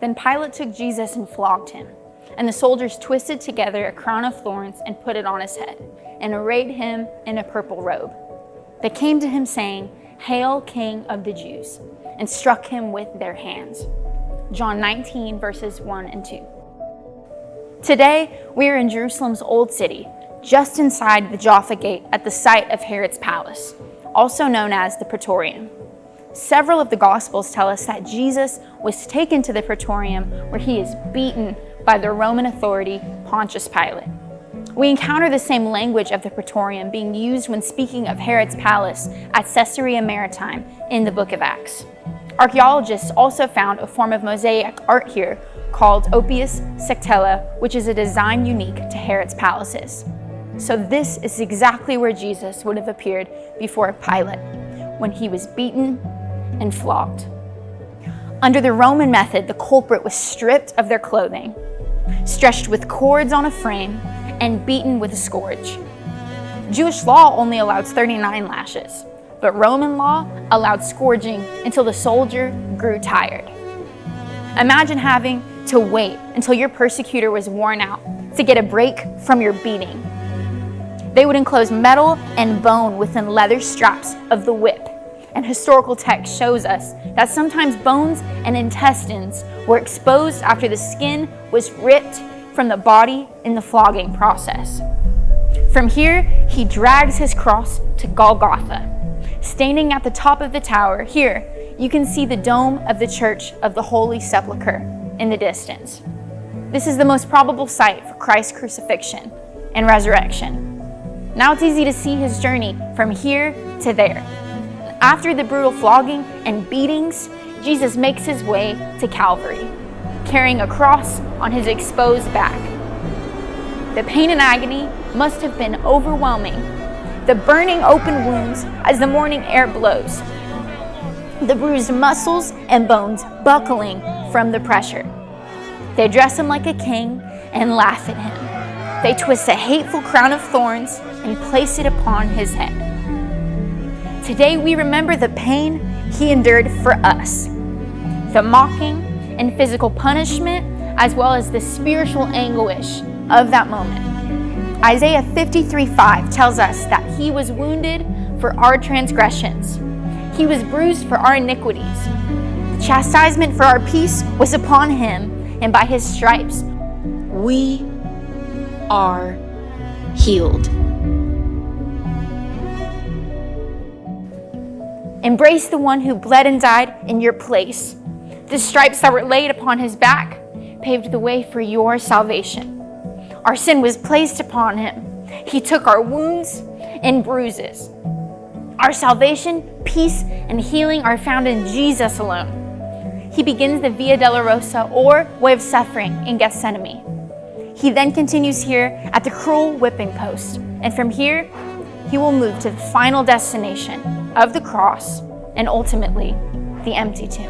Then Pilate took Jesus and flogged him. And the soldiers twisted together a crown of thorns and put it on his head, and arrayed him in a purple robe. They came to him saying, "Hail, King of the Jews," and struck him with their hands. John 19, verses 1 and 2. Today, we are in Jerusalem's Old City, just inside the Jaffa Gate at the site of Herod's palace, also known as the Praetorium. Several of the Gospels tell us that Jesus was taken to the Praetorium, where he is beaten by the Roman authority Pontius Pilate. We encounter the same language of the Praetorium being used when speaking of Herod's palace at Caesarea Maritime in the book of Acts. Archaeologists also found a form of mosaic art here called opus sectella, which is a design unique to Herod's palaces. So this is exactly where Jesus would have appeared before Pilate, when he was beaten and flogged. Under the Roman method, the culprit was stripped of their clothing, stretched with cords on a frame, and beaten with a scourge. Jewish law only allowed 39 lashes, but Roman law allowed scourging until the soldier grew tired. Imagine having to wait until your persecutor was worn out to get a break from your beating. They would enclose metal and bone within leather straps of the whip, and historical text shows us that sometimes bones and intestines were exposed after the skin was ripped from the body in the flogging process. From here, he drags his cross to Golgotha. Standing at the top of the tower, here you can see the dome of the Church of the Holy Sepulchre in the distance. This is the most probable site for Christ's crucifixion and resurrection. Now it's easy to see his journey from here to there. After the brutal flogging and beatings, Jesus makes his way to Calvary, carrying a cross on his exposed back. The pain and agony must have been overwhelming. The burning open wounds as the morning air blows. The bruised muscles and bones buckling from the pressure. They dress him like a king and laugh at him. They twist a hateful crown of thorns and place it upon his head. Today we remember the pain he endured for us, the mocking and physical punishment, as well as the spiritual anguish of that moment. Isaiah 53:5 tells us that he was wounded for our transgressions. He was bruised for our iniquities. The chastisement for our peace was upon him, and by his stripes we are healed. Embrace the one who bled and died in your place. The stripes that were laid upon his back paved the way for your salvation. Our sin was placed upon him. He took our wounds and bruises. Our salvation, peace, and healing are found in Jesus alone. He begins the Via Dolorosa, or Way of Suffering, in Gethsemane. He then continues here at the cruel whipping post, and from here, he will move to the final destination of the cross and ultimately the empty tomb.